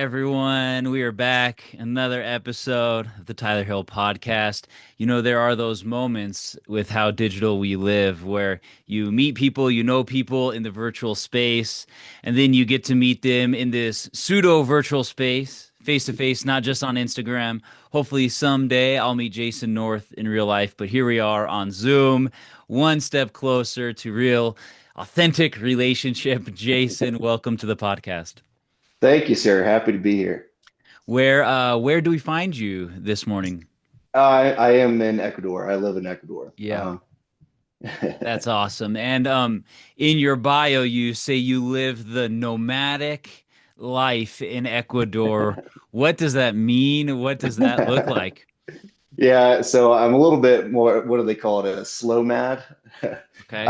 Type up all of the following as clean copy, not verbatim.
everyone. We are back. Another episode of the Tyler Hill podcast. There are those moments with how digital we live where you meet people, you know people in the virtual space, and then you get to meet them in this pseudo virtual space, face to face, not just on Instagram. Hopefully, someday I'll meet Jason North in real life, but here we are on Zoom, one step closer to real, authentic relationship. Jason, welcome to the podcast. Thank you, sir. Happy to be here. Where do we find you this morning? I am in Ecuador. I live in Ecuador. Yeah, that's awesome. And in your bio, you say you live the nomadic life in Ecuador. What does that mean? What does that look like? Yeah, so I'm a little bit more, what do they call it? A slow mad. Okay.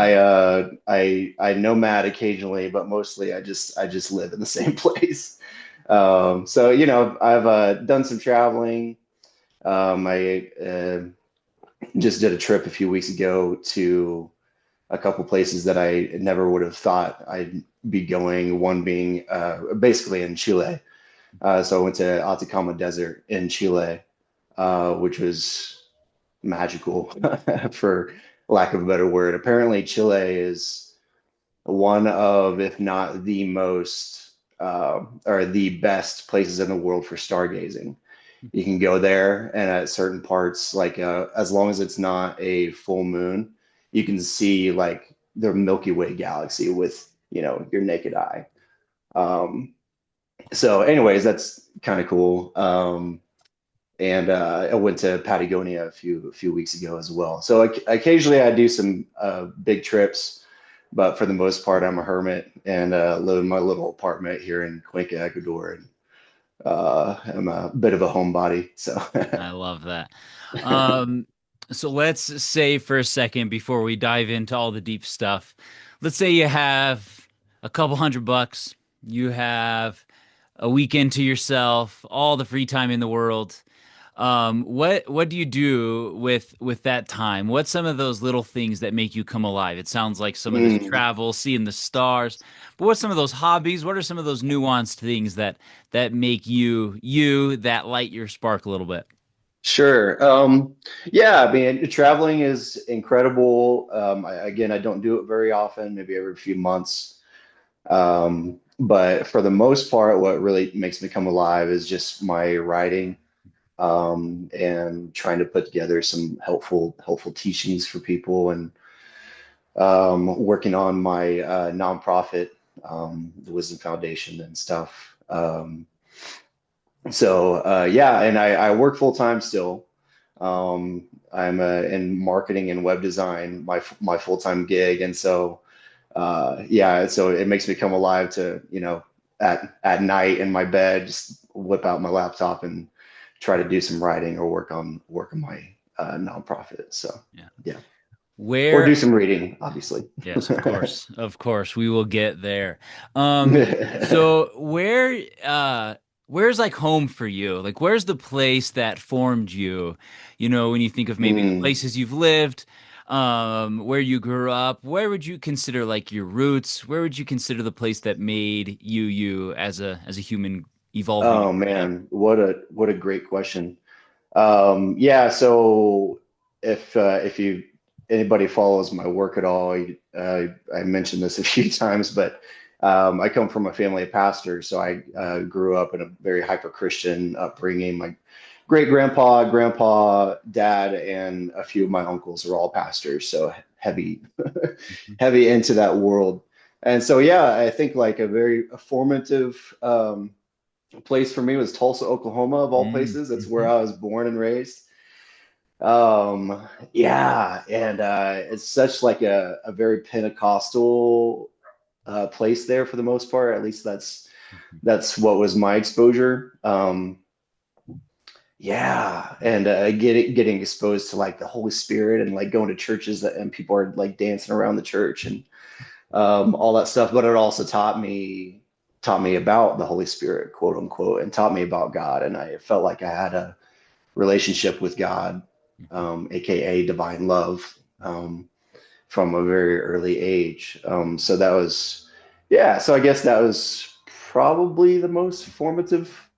I nomad occasionally, but mostly I just live in the same place. So I've done some traveling. I just did a trip a few weeks ago to a couple places that I never would have thought I'd be going. One being basically in Chile. So I went to Atacama Desert in Chile, which was magical, for lack of a better word. Apparently, Chile is one of, if not the most, or the best places in the world for stargazing. You can go there, and at certain parts, like as long as it's not a full moon, you can see like the Milky Way galaxy with your naked eye. Um, so, anyways, that's kind of cool. And I went to Patagonia a few weeks ago as well. So occasionally I do some big trips, but for the most part I'm a hermit and live in my little apartment here in Cuenca, Ecuador, and I'm a bit of a homebody. So I love that. Um, so let's say for a second before we dive into all the deep stuff, let's say you have a couple $100, you have a weekend to yourself, all the free time in the world. What do you do with that time? What's some of those little things that make you come alive? It sounds like some of this mm, travel, seeing the stars, but what's some of those hobbies? What are some of those nuanced things that make you that light your spark a little bit? sure. Yeah, I mean, traveling is incredible. Again, I don't do it very often, maybe every few months. But for the most part, what really makes me come alive is just my writing, and trying to put together some helpful teachings for people, and working on my nonprofit, the Wisdom Foundation and stuff. Yeah, and I work full time still. I'm in marketing and web design, my full time gig, and so yeah, so it makes me come alive to at night in my bed, just whip out my laptop and try to do some writing or work on my nonprofit. So Yeah. yeah, or Where do some reading, obviously. Yes, of course. Of course, we will get there. So where's like home for you? Like where's the place that formed you? When you think of maybe the Mm, places you've lived, where you grew up, where would you consider like your roots? Where would you consider the place that made you as a human evolving and oh growing up? man, what a great question. Yeah, so if you anybody follows my work at all, I mentioned this a few times, but I come from a family of pastors, so I grew up in a very hyper Christian upbringing. My great grandpa, grandpa, dad, and a few of my uncles are all pastors, so heavy, Mhm. heavy into that world. And so, yeah, I think like a very formative place for me was Tulsa, Oklahoma, of all places. That's where Mhm. I was born and raised. Yeah, and it's such like a very Pentecostal place there for the most part. At least that's what was my exposure. Yeah, and getting exposed to like the Holy Spirit and like going to churches and people are like dancing around the church and all that stuff. But it also taught me about the Holy Spirit, quote unquote, and taught me about God. And I felt like I had a relationship with God, Mhm. aka divine love, from a very early age. So that was, yeah. So I guess that was probably the most formative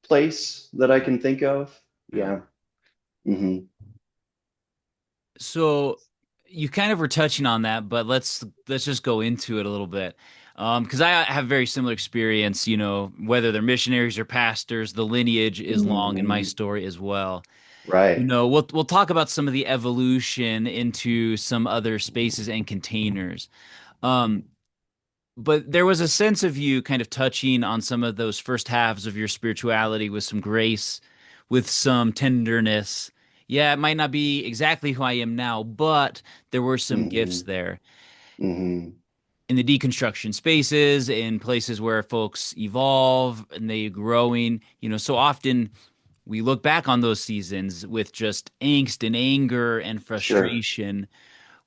place that I can think of. Yeah. Yeah. Hmm. So you kind of were touching on that, but let's just go into it a little bit. Because I have very similar experience, whether they're missionaries or pastors, the lineage is long in my Hmm. story as well. Right. We'll talk about some of the evolution into some other spaces and containers. Um, but there was a sense of you kind of touching on some of those first halves of your spirituality with some grace, with some tenderness. Yeah, it might not be exactly who I am now, but there were some gifts Hmm. there Hmm. in the deconstruction spaces, in places where folks evolve and they growing. So often we look back on those seasons with just angst and anger and Sure. frustration.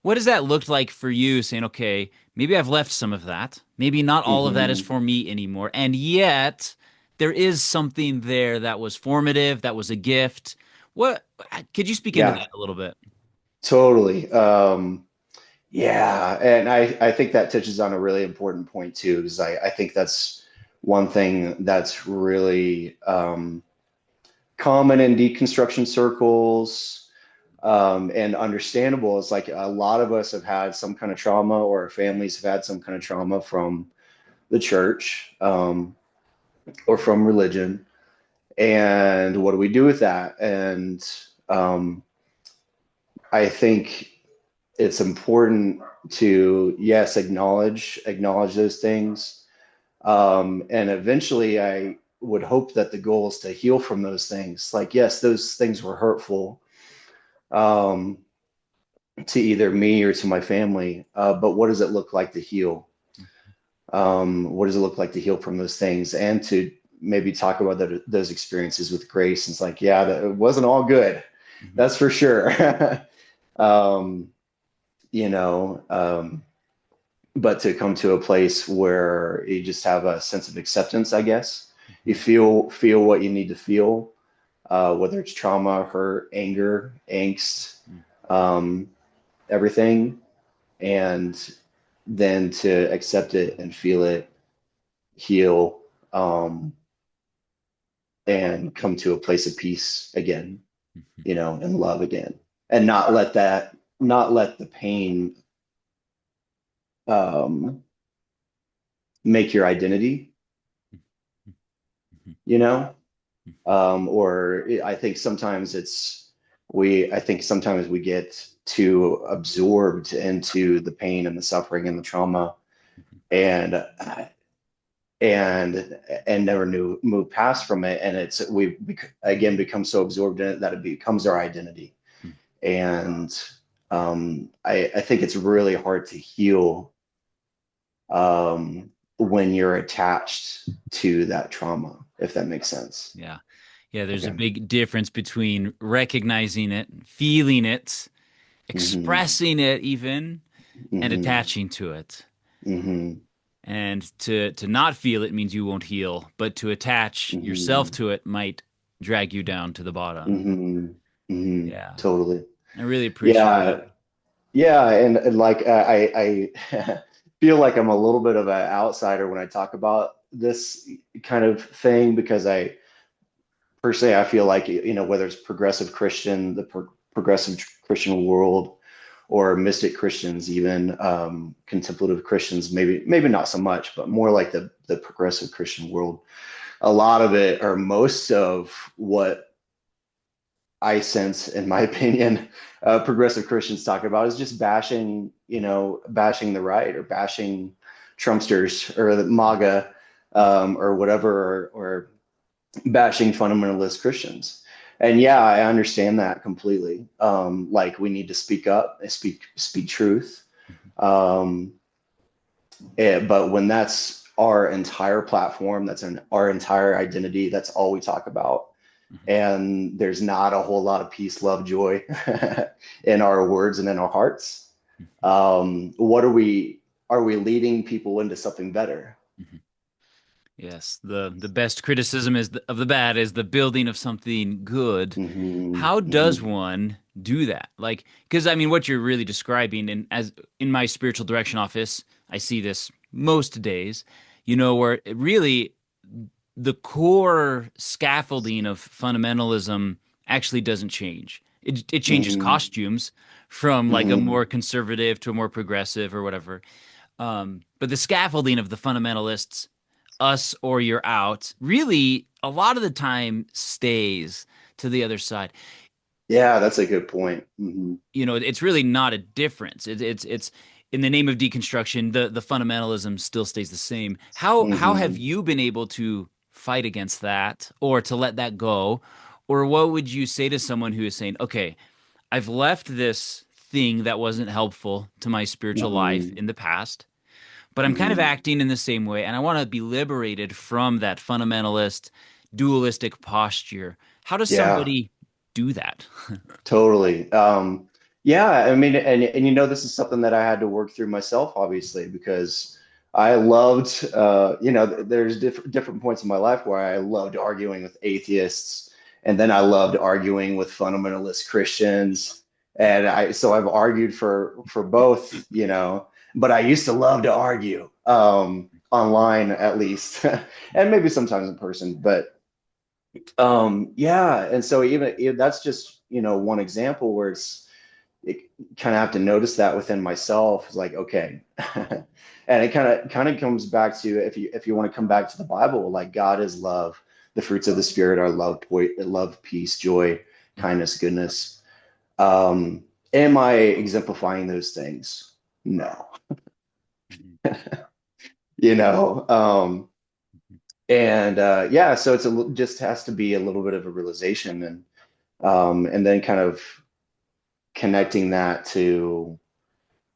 What does that look like for you saying, okay, maybe I've left some of that. Maybe not all of that is Hmm. for me anymore. And yet there is something there that was formative, that was a gift. What could you speak into Yeah, that a little bit? totally. Yeah, and I think that touches on a really important point too, because I think that's one thing that's really common in deconstruction circles, and understandable. Is like a lot of us have had some kind of trauma, or our families have had some kind of trauma from the church, or from religion. And what do we do with that? And um, I think it's important to, yes, acknowledge those things. And eventually I would hope that the goal is to heal from those things. Like, yes, those things were hurtful, um, to either me or to my family. But what does it look like to heal? What does it look like to heal from those things, and to maybe talk about those experiences with grace? And it's like, yeah, it wasn't all good. Mhm. That's for sure. um, you know, but to come to a place where you just have a sense of acceptance, I guess. You Mhm. feel what you need to feel, whether it's trauma, hurt, anger, angst, Mhm. um, everything, and then to accept it and feel it, heal, um, and come to a place of peace again, Mhm. and love again, and not let the pain, um, make your identity, Mhm. you know. Mhm. Or I think sometimes I think sometimes we get too absorbed into the pain and the suffering and the trauma, and and never move past from it. And again become so absorbed in it that it becomes our identity. Mhm. And I think it's really hard to heal, when you're attached to that trauma, if that makes sense. Yeah. Yeah, there's a Okay. big difference between recognizing it, feeling it, Hmm. expressing it even, and Hmm. attaching to it. Hmm. And to not feel it means you won't heal, but to attach yourself Hmm. to it might drag you down to the bottom. Hmm. Hmm. Yeah. Totally. I really appreciate that. Yeah. Yeah. And like I feel like I'm a little bit of an outsider when I talk about this kind of thing, because personally I feel like, whether it's progressive Christian, the progressive Christian world, or mystic Christians, even, contemplative Christians, maybe not so much, but more like the progressive Christian world. A lot of it, or most of what I sense, in my opinion, progressive Christians talk about, is just bashing the right, or bashing Trumpsters, or the MAGA, or whatever, or bashing fundamentalist Christians. And yeah, I understand that completely. Like, we need to speak up, and speak truth. Um, but when that's our entire platform, our entire identity, that's all we talk about, Mhm. and there's not a whole lot of peace, love, joy in our words and in our hearts. Mhm. What are we leading people into something better? Mhm. Yes, the best criticism of the bad is the building of something good. Hmm. How does Hmm. one do that? Like, because I mean, what you're really describing, and as in my spiritual direction office, I see this most days. where it really the core scaffolding of fundamentalism actually doesn't change. It changes Hmm. costumes from like a Hmm. more conservative to a more progressive or whatever. But the scaffolding of the fundamentalists, us or you're out, really a lot of the time stays to the other side. Yeah, that's a good point. Hmm. It's really not a difference. It's in the name of deconstruction, the fundamentalism still stays the same. How have Hmm. you been able to fight against that or to let that go? Or what would you say to someone who is saying, okay, I've left this thing that wasn't helpful to my spiritual life Hmm. in the past, but I'm kind of Hmm. acting in the same way, and I want to be liberated from that fundamentalist, dualistic posture. How does Yeah. somebody do that? Totally. Yeah, I mean, and this is something that I had to work through myself, obviously, because I loved, there's different points in my life where I loved arguing with atheists, and then I loved arguing with fundamentalist Christians, and so I've argued for both, but I used to love to argue, online at least, and maybe sometimes in person, but. Yeah, and so that's just, one example where it kind of have to notice that within myself. It's like, okay. And it kind of comes back to if you want to come back to the Bible, like God is love. The fruits of the Spirit are love, peace, joy, kindness, goodness. Um, am I exemplifying those things? No. You know, and yeah, so just has to be a little bit of a realization, and then kind of connecting that to,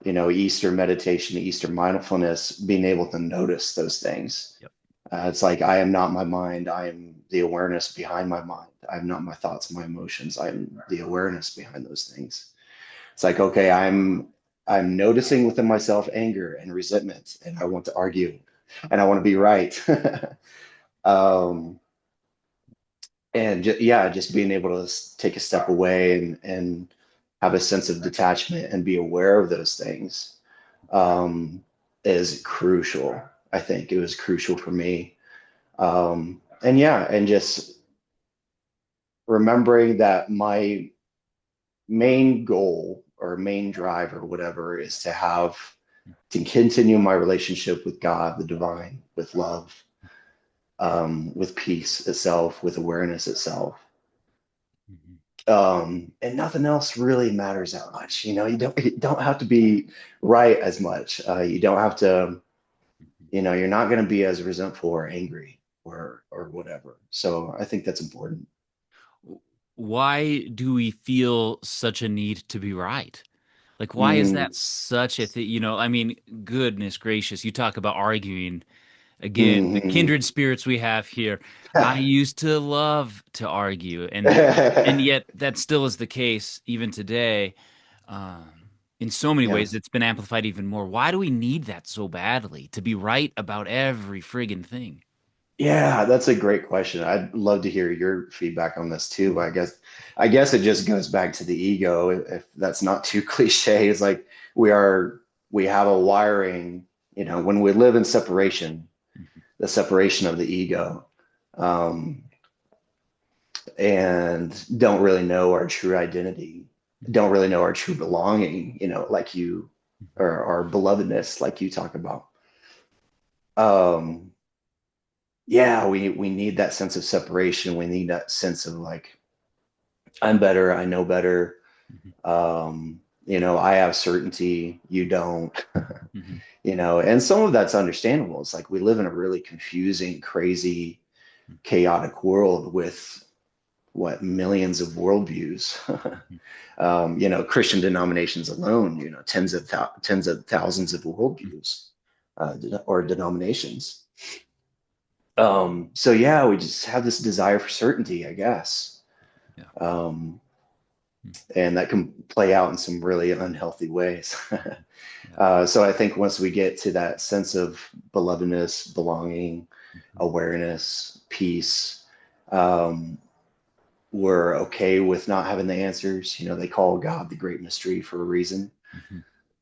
Easter meditation, Easter mindfulness, being able to notice those things. Yep. It's like, I am not my mind. I am the awareness behind my mind. I am not my thoughts, my emotions. I am the awareness behind those things. It's like, okay, I'm noticing within myself anger and resentment, and I want to argue, and I want to be right. um, and yeah, just being able to take a step away and have a sense of detachment and be aware of those things, um, is crucial. I think it was crucial for me. And yeah, and just remembering that my main goal or main drive or whatever is to continue my relationship with God, the divine, with love, with peace itself, with awareness itself. Mhm. And nothing else really matters that much. You don't have to be right as much. You don't have to, you're not going to be as resentful or angry or whatever. So I think that's important. Why do we feel such a need to be right? Like, why is Mm, that such a thing? I mean, goodness gracious, you talk about arguing again, the hmm. kindred spirits we have here. I used to love to argue, and yet that still is the case even today. Um, in so many Yeah. ways, it's been amplified even more. Why do we need that so badly to be right about every friggin' thing? Yeah, that's a great question. I'd love to hear your feedback on this too. I guess it just goes back to the ego. If that's not too cliche, it's like we are we have a wiring, when we live in separation, the separation of the ego, um, and don't really know our true identity, don't really know our true belonging, like or our belovedness, like you talk about. Um, yeah, we need that sense of separation. We need that sense of like, I'm better, I know better. I have certainty, you don't. And some of that's understandable. It's like we live in a really confusing, crazy, chaotic world with what millions of worldviews. Christian denominations alone, tens of thousands of worldviews, or denominations. So yeah, we just have this desire for certainty, I guess. Yeah. Um, and that can play out in some really unhealthy ways. Yeah. So I think once we get to that sense of belovedness, belonging, awareness, peace, um, we're okay with not having the answers. They call God the great mystery for a reason.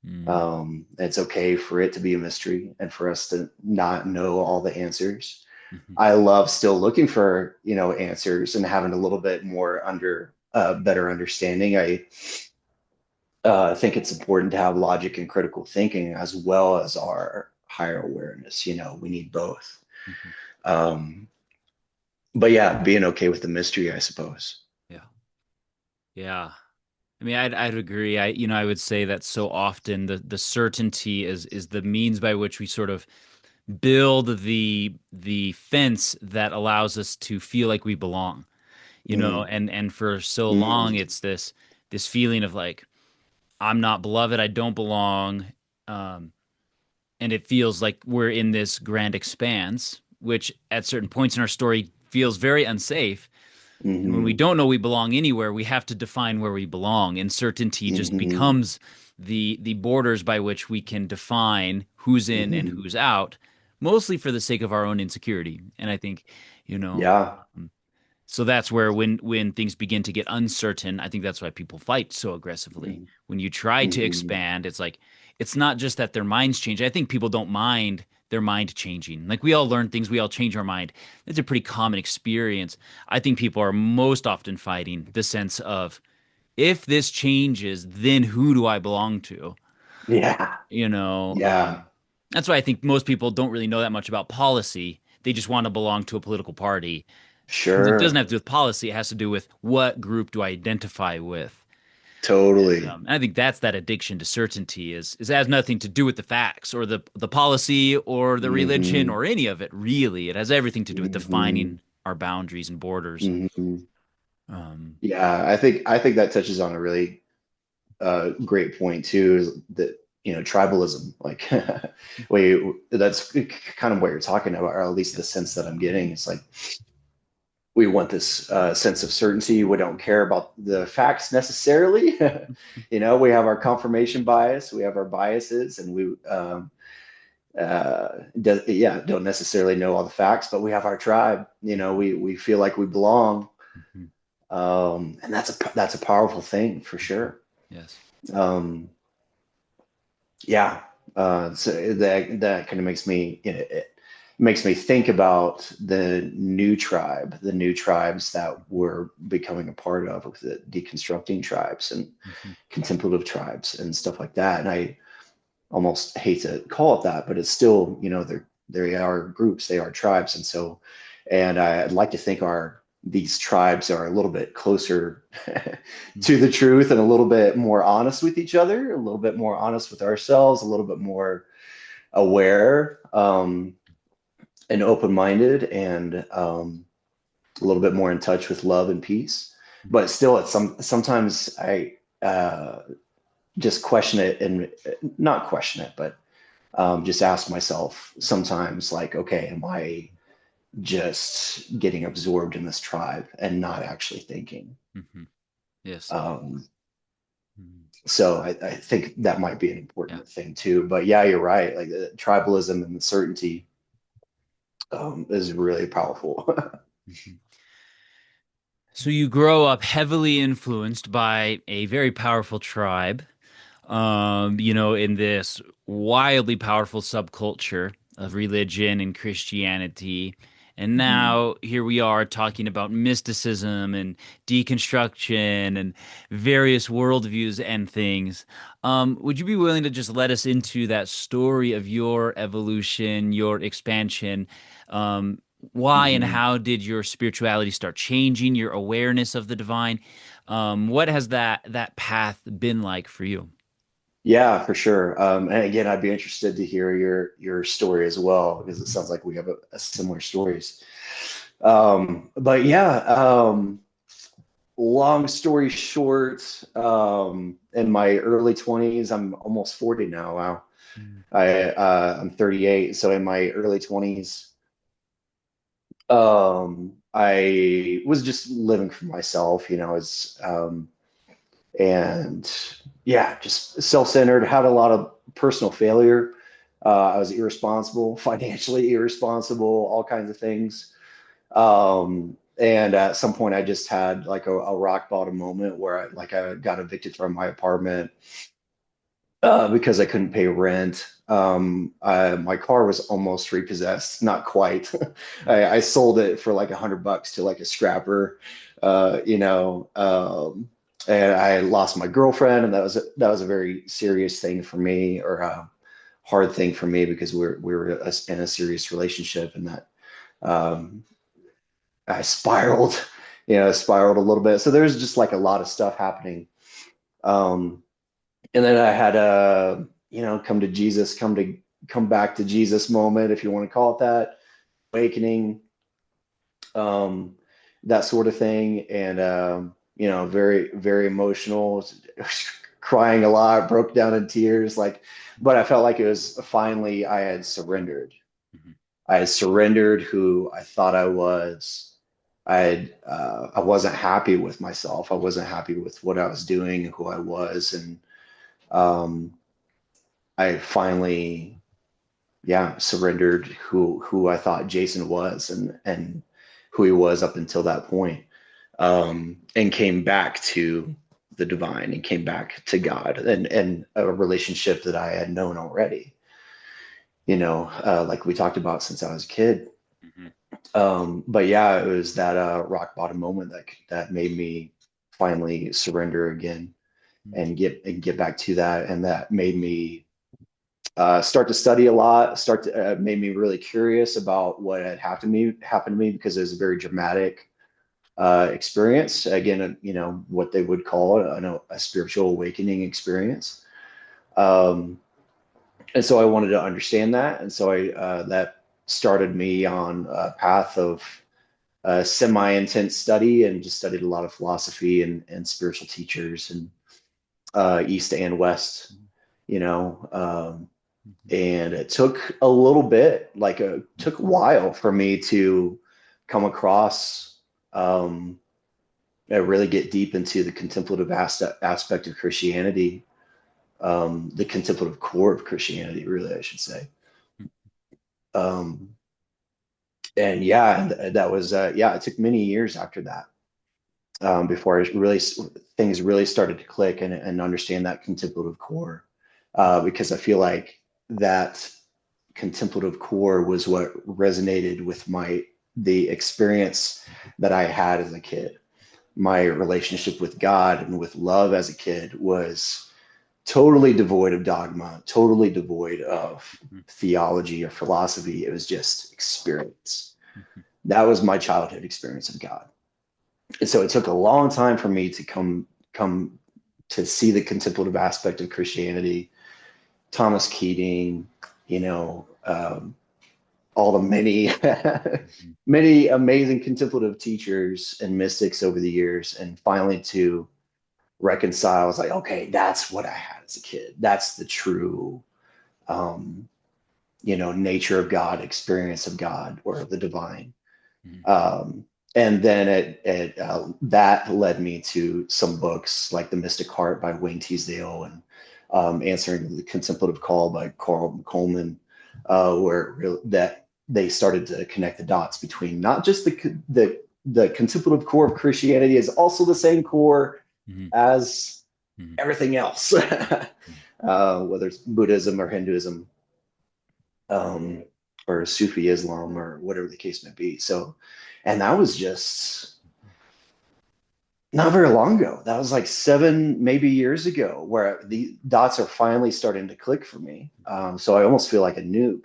Mm, It's okay for it to be a mystery and for us to not know all the answers. mhm, I love still looking for, answers and having a little bit more better understanding. I think it's important to have logic and critical thinking as well as our higher awareness. We need both. mhm. Um, but yeah, being okay with the mystery, I suppose. Yeah. Yeah. I mean, I'd agree. I would say that so often the certainty is the means by which we sort of build the fence that allows us to feel like we belong, Mm, and for so long mm, it's this feeling of like I'm not beloved, I don't belong, um, and it feels like we're in this grand expanse, which at certain points in our story feels very unsafe. And when we mm, don't know we belong anywhere, we have to define where we belong. And certainty just mm, becomes the borders by which we can define who's in and mm. who's out, mostly for the sake of our own insecurity. And I think, you know, Yeah, um, so that's where when things begin to get uncertain, I think that's why people fight so aggressively. mm, When you try to mm. expand, it's like it's not just that their minds change. I think people don't mind their mind changing. Like we all learn things, we all change our mind. It's a pretty common experience. I think people are most often fighting the sense of if this changes, then who do I belong to? Yeah, You know, yeah, that's why I think most people don't really know that much about policy. They just want to belong to a political party because it doesn't sure, have to do with policy. It has to do with what group do I identify with. totally. And I think that's that addiction to certainty is it has nothing to do with the facts or the policy or the religion Hmm. or any of it, really. It has everything to do with Hmm. defining our boundaries and borders. Hmm. Um, Yeah, I think that touches on a really great point too, is that tribalism, like that's kind of what you're talking about, or at least the yes. sense that I'm getting. It's like we want this sense of certainty. We don't care about the facts necessarily. We have our confirmation bias, we have our biases, and we yeah, don't necessarily know all the facts, but we have our tribe. We feel like we belong, Mhm. and that's a powerful thing for sure. Yes. Um, yeah, so that kind of it makes me think about the new tribes that we're becoming a part of, with the deconstructing tribes and Mhm. contemplative tribes and stuff like that. And I almost hate to call it that, but it's still, they are groups, they are tribes, and so, and I'd like to think these tribes are a little bit closer to the truth and a little bit more honest with each other, a little bit more honest with ourselves, a little bit more aware, and open-minded, and a little bit more in touch with love and peace. But still, sometimes I just question it, and not question it, but just ask myself sometimes, like, okay, am I just getting absorbed in this tribe and not actually thinking? Mhm. Yes. Um, Mhm. so I think that might be an Yeah. important thing too. But yeah, you're right. Like the tribalism and the certainty is really powerful. Mhm. So you grow up heavily influenced by a very powerful tribe, in this wildly powerful subculture of religion and Christianity. And Mhm. now here we are talking about mysticism and deconstruction and various worldviews and things. Would you be willing to just let us into that story of your evolution, your expansion? Um, why and Mhm. how did your spirituality start changing, your awareness of the divine? What has that path been like for you? Yeah, for sure. And again, I'd be interested to hear your story as well, because it sounds like we have a similar stories. But yeah, long story short, in my early 20s, I'm almost 40 now. Wow. I'm 38. So in my early 20s, I was just living for myself, and yeah, just self-centered, had a lot of personal failure. I was irresponsible, financially irresponsible, all kinds of things. And at some point, I just had like a rock bottom moment where I got evicted from my apartment. because I couldn't pay rent. My car was almost repossessed, not quite. I sold it for like $100 to like a scrapper, you know, and I lost my girlfriend, and that was a very serious thing for me, or a hard thing for me because we were in a serious relationship, and that um, I spiraled, spiraled a little bit. So there's just like a lot of stuff happening. Um, and then I had a come to Jesus, come back to Jesus moment, if you want to call it that, awakening, um, that sort of thing, and very very emotional, crying a lot, broke down in tears, like, but I felt like it was finally I had surrendered. Mhm. I had surrendered who I thought I was. I wasn't happy with myself. I wasn't happy with what I was doing, who I was, and um, I finally, yeah, surrendered who I thought Jason was, and who he was up until that point, and came back to the divine, and came back to God, and a relationship that I had known already. Like we talked about since I was a kid. Mhm. But yeah, it was that rock bottom moment that made me finally surrender again, and get back to that, and that made me start to study a lot. Start to made me really curious about what had happened to me because it was a very dramatic experience. Again, what they would call a spiritual awakening experience. Um, and so I wanted to understand that, and so I that started me on a path of semi-intense study, and just studied a lot of philosophy and spiritual teachers, and East and West, you know. And it took a little bit, took a while for me to come across, really get deep into the contemplative aspect of Christianity, the contemplative core of Christianity, really, I should say. Um, and yeah, and that was, yeah, it took many years after that, before things really started to click, and understand that contemplative core, because I feel like that contemplative core was what resonated with the experience that I had as a kid. My relationship with God and with love as a kid was totally devoid of dogma, totally devoid of theology or philosophy. It was just experience. That was my childhood experience of God. And so it took a long time for me to come to see the contemplative aspect of Christianity. Thomas Keating, all the many many amazing contemplative teachers and mystics over the years, and finally to reconcile. I was like, okay, that's what I had as a kid. That's the true um, nature of God, experience of God, or the divine. Um, and then that led me to some books like The Mystic Heart by Wayne Teasdale, and Answering the Contemplative Call by Carl Coleman, that they started to connect the dots between not just the contemplative core of Christianity is also the same core as everything else, whether it's Buddhism or Hinduism, um, or Sufi Islam, or whatever the case may be. So, and that was just not very long ago. That was like 7 maybe years ago, where the dots are finally starting to click for me. So I almost feel like a noob,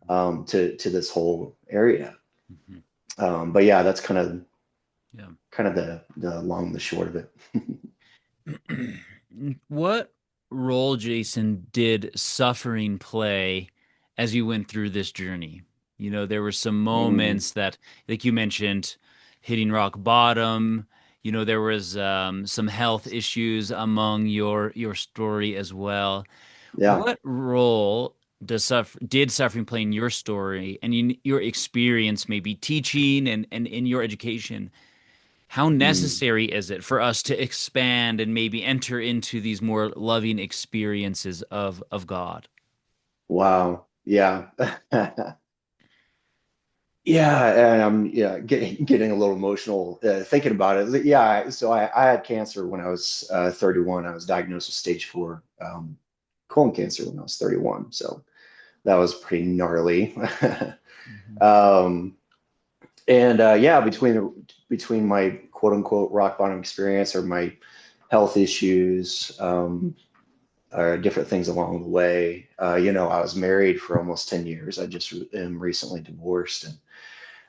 to this whole area. But yeah, that's Yeah. kind of the long and the short of it. What role, Jason, did suffering play as you went through this journey? There were some Mm, moments that, like you mentioned, hitting rock bottom. There was some health issues among your story as well. yeah. What role did suffering play in your story and in your experience, maybe teaching and in your education? How Mm, necessary is it for us to expand and maybe enter into these more loving experiences of God? wow. Yeah. Yeah, and I'm getting a little emotional thinking about it. Yeah, so I had cancer when I was 31. I was diagnosed with stage 4 colon cancer when I was 31. So that was pretty gnarly. Mhm. um, and yeah, between my quote unquote rock bottom experience or my health issues, or different things along the way. I was married for almost 10 years. I just am recently divorced,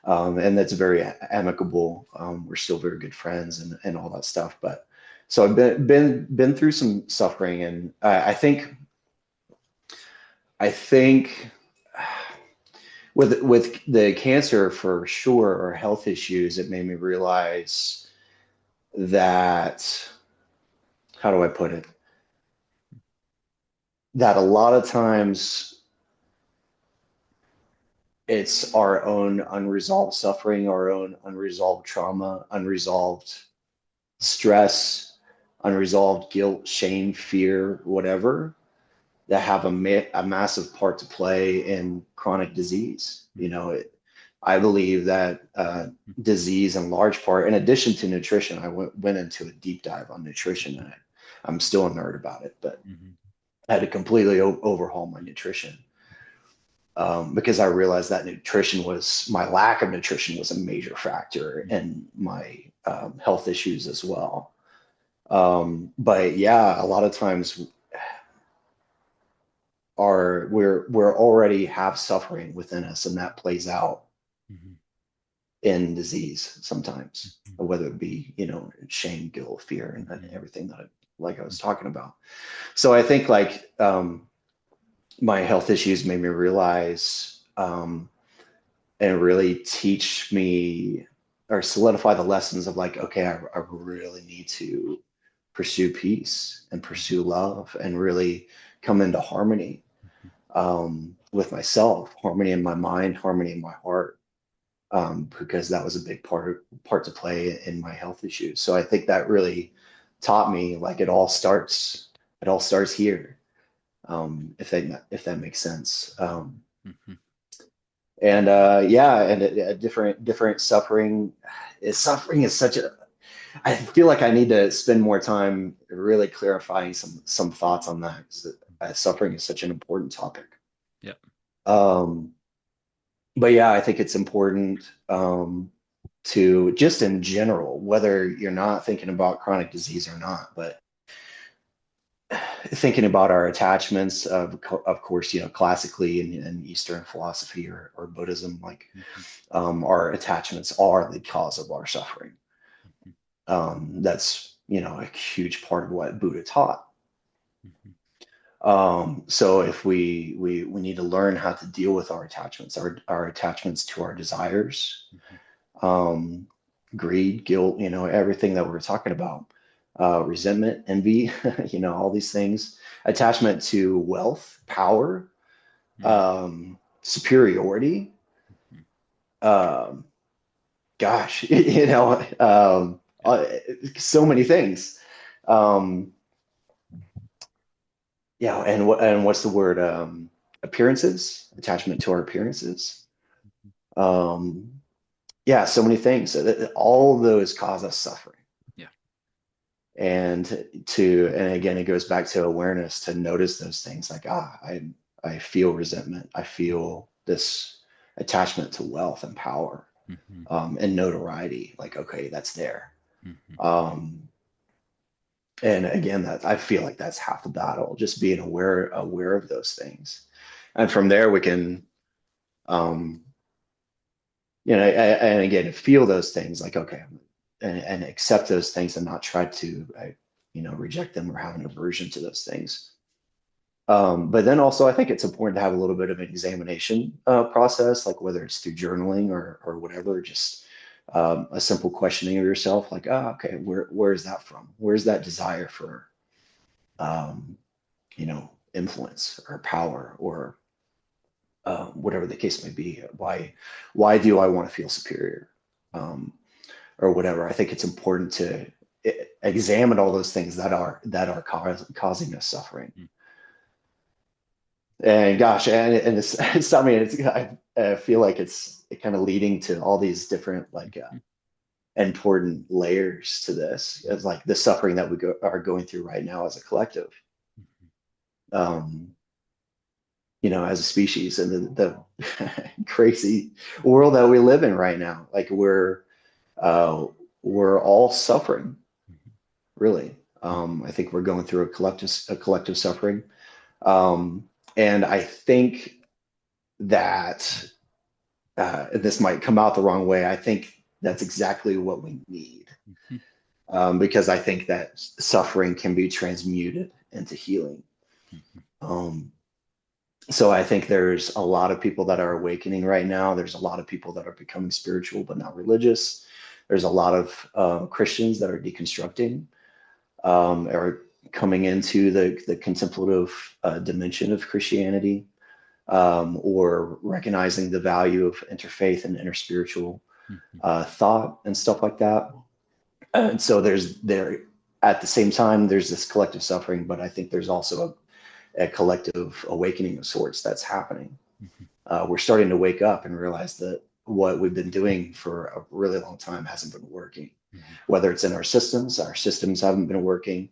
and that's very amicable. We're still very good friends and all that stuff. But so I've been through some suffering, and I think with the cancer for sure or health issues, it made me realize that, how do I put it? That a lot of times it's our own unresolved suffering, our own unresolved trauma, unresolved stress, unresolved guilt, shame, fear, whatever, that have a massive part to play in chronic disease. I believe that disease, in large part, in addition to nutrition, I went into a deep dive on nutrition, and I'm still a nerd about it, but Mhm. I had to completely overhaul my nutrition, because I realized that my lack of nutrition was a major factor in my health issues as well. But yeah, a lot of times we're already have suffering within us, and that plays out Mhm. in disease sometimes, Mhm. whether it be, shame, guilt, fear, and Mhm. everything like I was talking about. So I think like my health issues made me realize, and really teach me or solidify the lessons of like, okay, I really need to pursue peace and Mhm. pursue love and really come into harmony, with myself, harmony in my mind, harmony in my heart, because that was a big part to play in my health issues. So I think that really taught me like it all starts here, if that makes sense. Mhm. And yeah, and different suffering is such a, I feel like I need to spend more time really clarifying some thoughts on that, because suffering is such an important topic. Yep. um but yeah, I think it's important, to just in general, whether you're not thinking about chronic disease or not, but thinking about our attachments, of course, classically in Eastern philosophy or Buddhism, like, Mhm. our attachments are the cause of our suffering. Mhm. That's, a huge part of what Buddha taught. Mhm. So if we need to learn how to deal with our attachments, our attachments to our desires, Mhm. um, greed, guilt, everything that we're talking about, resentment, envy, all these things, attachment to wealth, power, Mhm. superiority, Mhm. um, gosh, Yep. so many things. Um, yeah, and what's the word? Appearances, attachment to our appearances. Um, yeah, so many things. All those cause us suffering. Yeah. And again, it goes back to awareness, to notice those things like, I feel resentment, I feel this attachment to wealth and power, Mhm. and notoriety, like, okay, that's there. Mhm. um and again, that I feel like that's half the battle, just being aware of those things, and from there we can, um and again, feel those things like, okay, and accept those things, and not try to, reject them or have an aversion to those things. But then also, I think it's important to have a little bit of an examination process, like whether it's through journaling or whatever, just a simple questioning of yourself, like, okay, where is that from? Where's that desire for, um, influence or power, or whatever the case may be? Why do I want to feel superior, um, or whatever? I think it's important to examine all those things that are causing us suffering. Mhm. And gosh, and it's something. I feel like it's kind of leading to all these different, like, Mhm. important layers to this. It's like the suffering that are going through right now as a collective. Mhm. um, as a species and the crazy world that we live in right now. Like uh, we're all suffering, really. I think we're going through a collective suffering. Um, and I think that this might come out the wrong way. I think that's exactly what we need, because I think that suffering can be transmuted into healing. Um, so I think there's a lot of people that are awakening right now. There's a lot of people that are becoming spiritual but not religious. There's a lot of Christians that are deconstructing, or coming into the contemplative dimension of Christianity, or recognizing the value of interfaith and interspiritual thought and stuff like that. And so there at the same time there's this collective suffering, but I think there's also a collective awakening of sorts that's happening. We're starting to wake up and realize that what we've been doing for a really long time hasn't been working. Whether it's in our systems haven't been working,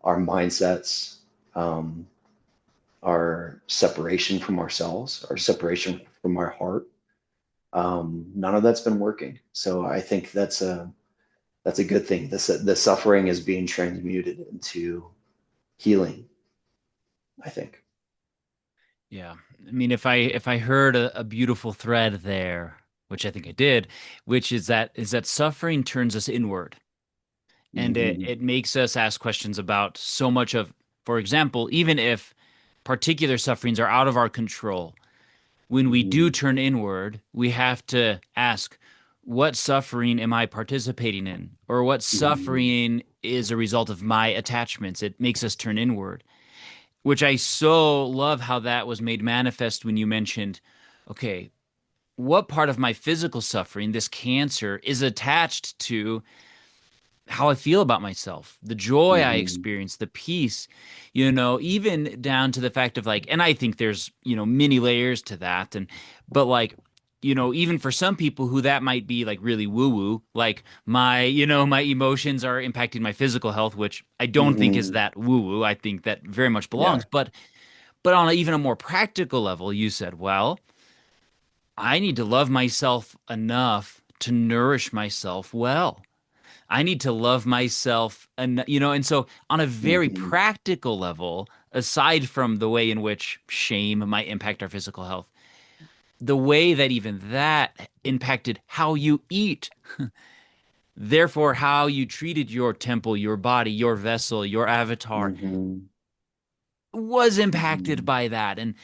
our mindsets, um, our separation from ourselves, our separation from our heart. None of that's been working. So I think that's a good thing. The suffering is being transmuted into healing, I think. Yeah. I mean, if I heard a beautiful thread there, which I think I did, which is that suffering turns us inward, and it Hmm. it makes us ask questions about so much of, for example, even if particular sufferings are out of our control, when we do Hmm. turn inward, we have to ask, what suffering am I participating in? Or what Hmm. suffering is a result of my attachments? It makes us turn inward, which I so love how that was made manifest when you mentioned, okay, what part of my physical suffering, this cancer, is attached to how I feel about myself, the joy I Hmm. experience, the peace, even down to the fact of like, and I think there's, many layers to that. But like, even for some people who that might be like really woo woo, like my emotions are impacting my physical health, which I don't think is Hmm. that woo woo. I think that very much Yeah. belongs. But on even a more practical level, you said, well, I need to love myself enough to nourish myself well. I need to love myself, and so on a very Hmm. practical level, aside from the way in which shame might impact our physical health, the way that even that impacted how you eat, therefore how you treated your temple, your body, your vessel, your avatar, Hmm. was impacted Hmm. by that. And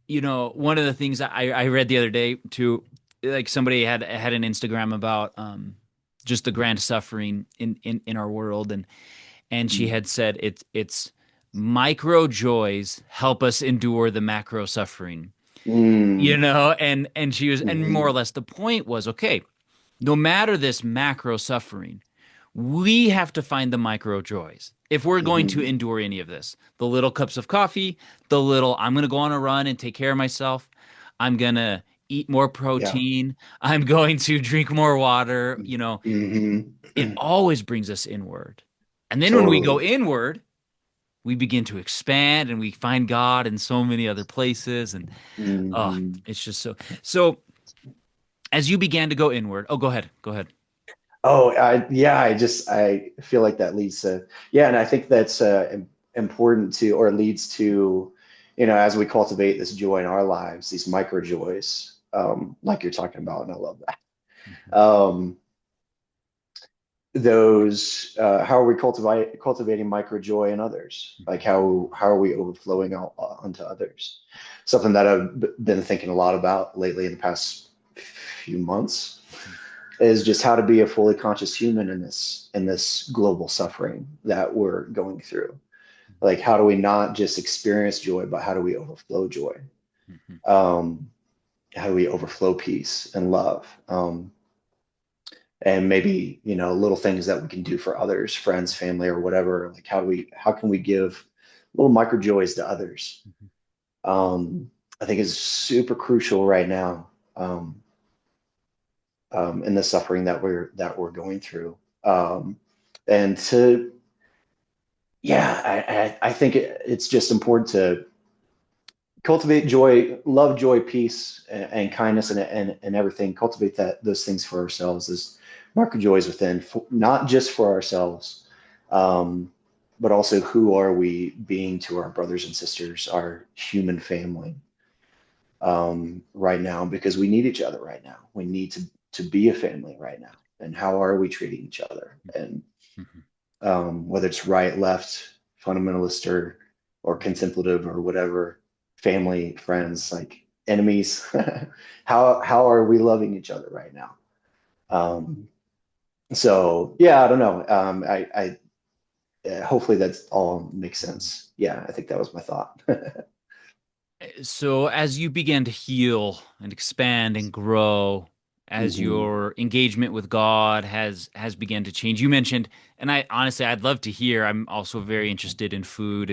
one of the things I read the other day too, like somebody had an Instagram about just the grand suffering in our world, and she had said it's micro joys help us endure the macro suffering, Hmm. and she was, and more or Hmm. less the point was, okay, no matter this macro suffering, we have to find the micro joys if we're going to Hmm. endure any of this. The little cups of coffee, the little, I'm going to go on a run and take care of myself. I'm going to eat more Yeah. protein. I'm going to drink more water. Hmm. It always brings us inward. And then when we go Totally. inward, we begin to expand and we find God in so many other places. And oh, Hmm. it's just so as you began to go inward. Oh, go ahead. Go ahead. Oh, yeah, I feel like that leads to, yeah, and I think that's important to, or leads to, as we cultivate this joy in our lives, these micro joys, like you're talking about, and I love that. Those, how are we cultivating micro joy in others? Like how are we overflowing out onto others? Something that I've been thinking a lot about lately in the past few months is just how to be a fully conscious human in this global suffering that we're going through. Like, how do we not just experience joy, but how do we overflow joy? Um, how do we overflow peace and love? And maybe, little things that we can do for others, friends, family, or whatever. Like, how can we give little micro joys to others? I think is super crucial right now. In the suffering that we're going through. And yeah, I think it's just important to cultivate joy, love, joy, peace, and kindness, and everything. Cultivate those things for ourselves as mark of joys within, not just for ourselves, um, but also who are we being to our brothers and sisters, our human family, right now, because we need each other right now. We need to be a family right now. And how are we treating each other? And Mhm. whether it's right, left, fundamentalist, or contemplative, or whatever, family, friends, like enemies. How are we loving each other right now? Um, so yeah, I don't know. Hopefully that's all makes sense. Yeah, I think that was my thought. So as you began to heal and expand and grow, as Hmm. your engagement with God has began to change, you mentioned, and I honestly I'd love to hear. I'm also very interested in food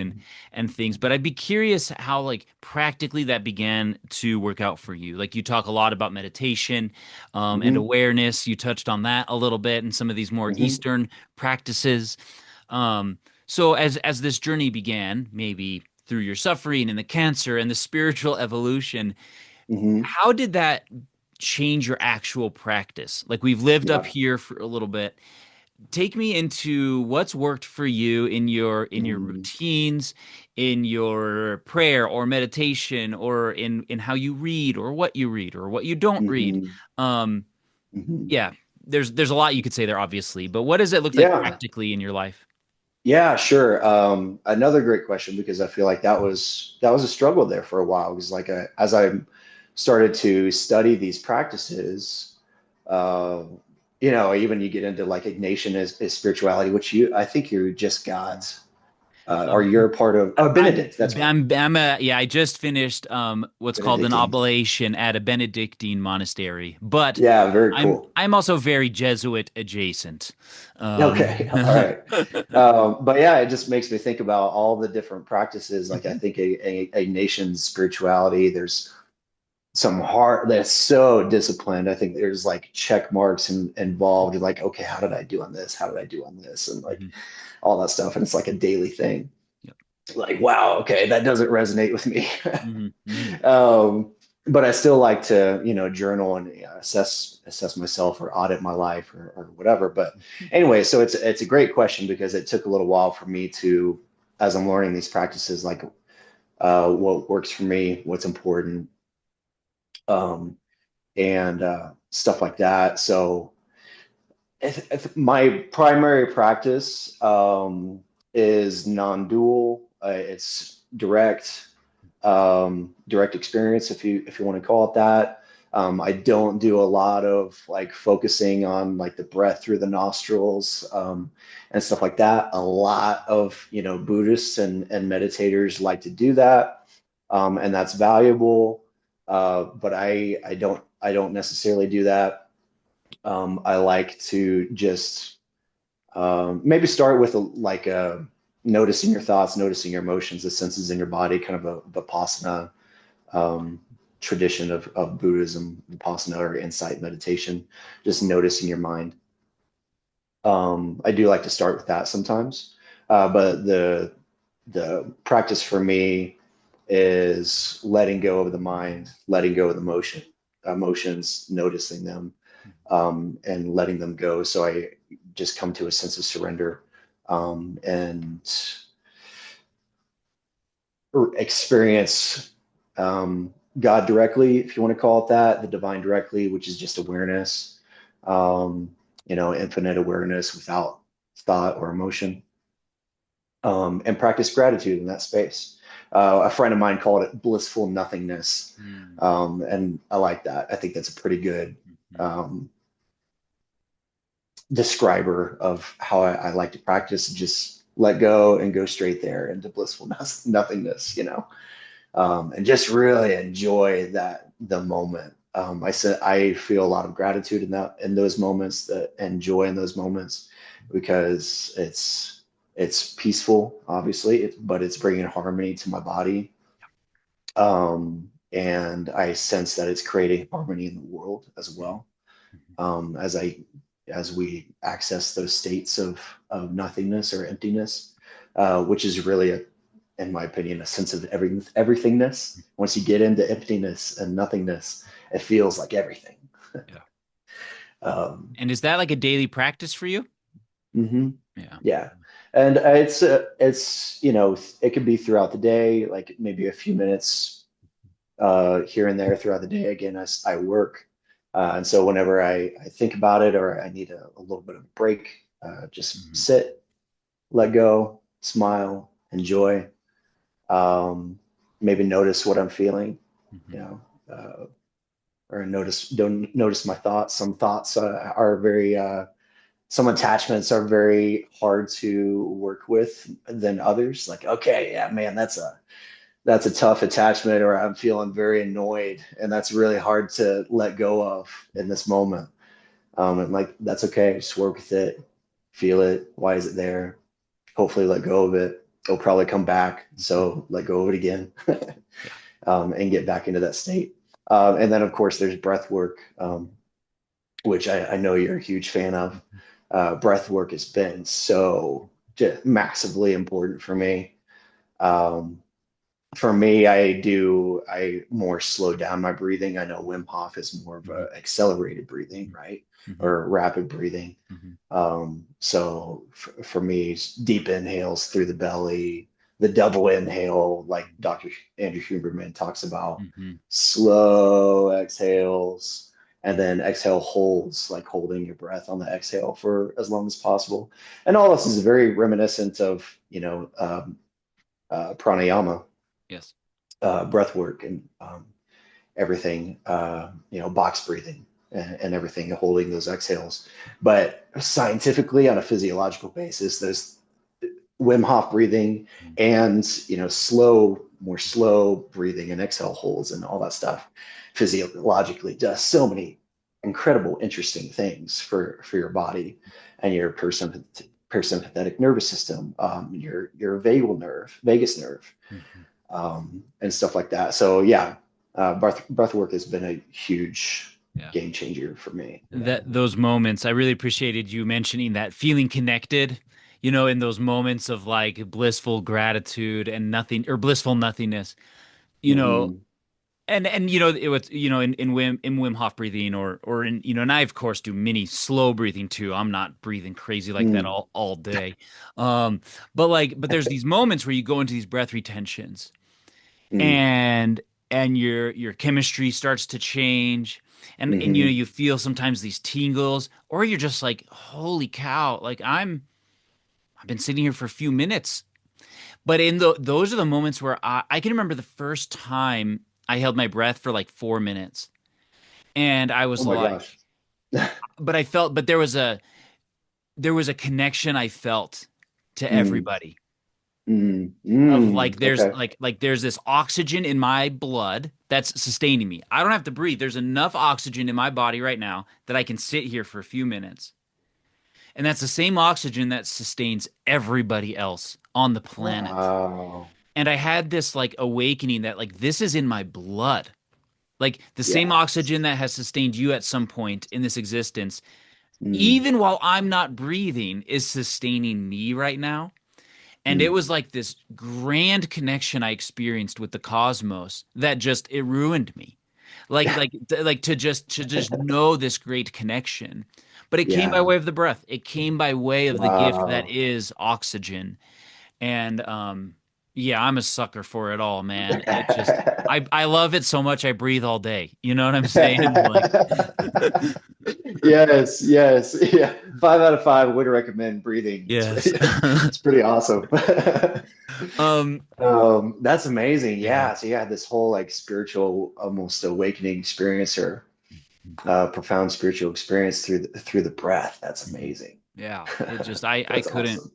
and things, but I'd be curious how like practically that began to work out for you. Like you talk a lot about meditation, and Hmm. awareness. You touched on that a little bit and some of these more Hmm. Eastern practices. So as this journey began, maybe through your suffering and the cancer and the spiritual evolution, Hmm. how did that change your actual practice? Like we've lived up Yeah. here for a little bit. Take me into what's worked for you in your Hmm. routines, in your prayer or meditation, or in how you read or what you don't read. Hmm. Um, Hmm. yeah, there's a lot you could say there, obviously, but what does it look like Yeah. practically in your life? Yeah, sure. Another great question, because I feel like that was a struggle there for a while, because like as I started to study these practices, uh, even you get into like Ignatian is spirituality, which I think you're just God's, or Um, you're a part of. Oh, Benedict, that's right, yeah, I just finished what's called an Benedictine. oblation at a Benedictine monastery, but Yeah, very I'm cool. I'm also very Jesuit adjacent. Okay, all Um, right. But yeah, it just makes me think about all the different practices. Like I Mhm, think a nation's spirituality, there's some hard that's so disciplined. I think there's like check marks involved. You're like, okay, how did I do on this? How did I do on this? And like mhm, all that stuff. And it's like a daily thing. yep, Like, wow, okay, that doesn't resonate with me. mhm, mhm, um, but I still like to, journal and assess myself or audit my life, or whatever. But anyway, so it's a great question, because it took a little while for me to, as I'm learning these practices, like what works for me, what's important, um, and stuff like that. So if my primary practice is non-dual. It's direct experience, if you want to call it that. I don't do a lot of like focusing on like the breath through the nostrils, and stuff like that. A lot of Buddhists and meditators like to do that, and that's valuable. But I don't necessarily do that. I like to just maybe start with noticing your thoughts, noticing your emotions, the senses in your body, kind of a Vipassana um, tradition of Buddhism, Vipassana or insight meditation, just noticing your mind. I do like to start with that sometimes, but the practice for me is letting go of the mind, letting go of the emotions, noticing them, and letting them go. So I just come to a sense of surrender, and experience God directly, if you want to call it that, the divine directly, which is just awareness, infinite awareness without thought or emotion, and practice gratitude in that space. A friend of mine called it blissful nothingness, mhm, and I like that. I think that's a pretty good mhm, um, describer of how I like to practice. Just let go and go straight there into blissful nothingness, and just really enjoy the moment. I said I feel a lot of gratitude in those moments, and joy in those moments, because it's peaceful, obviously, but it's bringing harmony to my body, and I sense that it's creating harmony in the world as mhm, well, mhm, as I as we access those states of nothingness or emptiness. which is really, in my opinion, a sense of everythingness. Once you get into emptiness and nothingness, it feels like everything. Yeah. Um, And is that like a daily practice for you? mhm. Yeah. Yeah. And it's, it could be throughout the day, like maybe a few minutes here and there throughout the day. Again, as I work. And so whenever I think about it or I need a little bit of a break, just Hmm. sit, let go, smile, enjoy. Maybe notice what I'm feeling, you Hmm. know, or don't notice my thoughts. Some thoughts are very some attachments are very hard to work with than others. Like, okay, yeah, man, that's a tough attachment, or I'm feeling very annoyed, and that's really hard to let go of in this moment. And like, that's okay. Just work with it, feel it. Why is it there? Hopefully, let go of it. It'll probably come back, so let go of it again, Yeah. and get back into that state. And then, of course, there's breath work, which I know you're a huge fan of. Breath work has been so just massively important Um, for me, I more slow down my breathing. I know Wim Hof is more of Hmm. a accelerated breathing, right? Hmm. Or rapid breathing. Hmm. So for me, deep inhales through the belly, the double inhale, like Dr. Andrew Huberman talks about, Hmm. slow exhales, and then exhale holds, like holding your breath on the exhale for as long as possible. And all this is very reminiscent of, pranayama, Yes. breath work, and everything, box breathing and everything, holding those exhales. But scientifically, on a physiological basis, there's Wim Hof breathing and, more slow breathing and exhale holds and all that stuff physiologically does so many incredible, interesting things for your body and your parasympathetic nervous system, your vagus nerve, Hmm. and stuff like that. So yeah, breath work has been a huge Yeah. game changer for me. Yeah. That those moments, I really appreciated you mentioning that feeling connected, in those moments of like blissful gratitude and nothing or blissful nothingness, you know, Hmm. and it was in Wim Hof breathing or in and I of course do many slow breathing too. I'm not breathing crazy like that Mm. all day. Um, but there's these moments where you go into these breath retentions Mm. and your chemistry starts to change and Hmm. you feel sometimes these tingles or you're just like holy cow like I've been sitting here for a few minutes but in those are the moments where I can remember the first time I held my breath for like 4 minutes and I Oh was my like gosh. but there was a connection I felt to Mm. everybody Mm. of Mm. like there's Okay. like there's this oxygen in my blood that's sustaining me. I don't have to breathe. There's enough oxygen in my body right now that I can sit here for a few minutes. And that's the same oxygen that sustains everybody else on the planet. Wow. And I had this like awakening that like this is in my blood. Like the same Yes. oxygen that has sustained you at some point in this existence, Mm. even while I'm not breathing, is sustaining me right now. And it Mm. was like this grand connection I experienced with the cosmos that just it ruined me. Like to just know this great connection. But it came by Yeah. way of the breath. It came by way of the gift that Wow. is oxygen. And yeah, I'm a sucker for it all, man. It just I love it so much I breathe all day. You know what I'm saying? Like Yes, yes, yeah. 5 out of 5 would recommend breathing. It's yes. it's pretty awesome. um That's amazing. yeah. Yeah. So you had this whole like spiritual, almost awakening experience or profound spiritual experience through the breath. That's amazing. Yeah. It just I That's couldn't. awesome.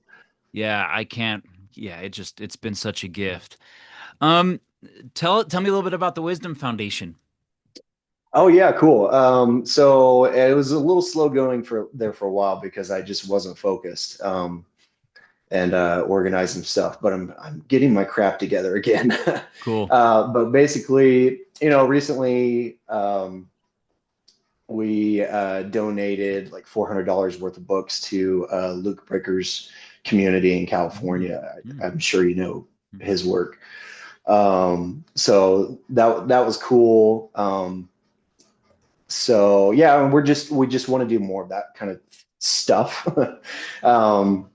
Yeah, I can't. Yeah, it's been such a gift. Um, tell me a little bit about the Wisdom Foundation. Oh yeah, cool. So it was a little slow going for a while because I just wasn't focused. And organizing stuff, but I'm getting my crap together again. Cool. But basically, recently we donated like $400 worth of books to Luke Bricker's community in Mm, California. mm, I'm sure you know mhm, his work. So that was cool. So yeah, we just want to do more of that kind of stuff, um,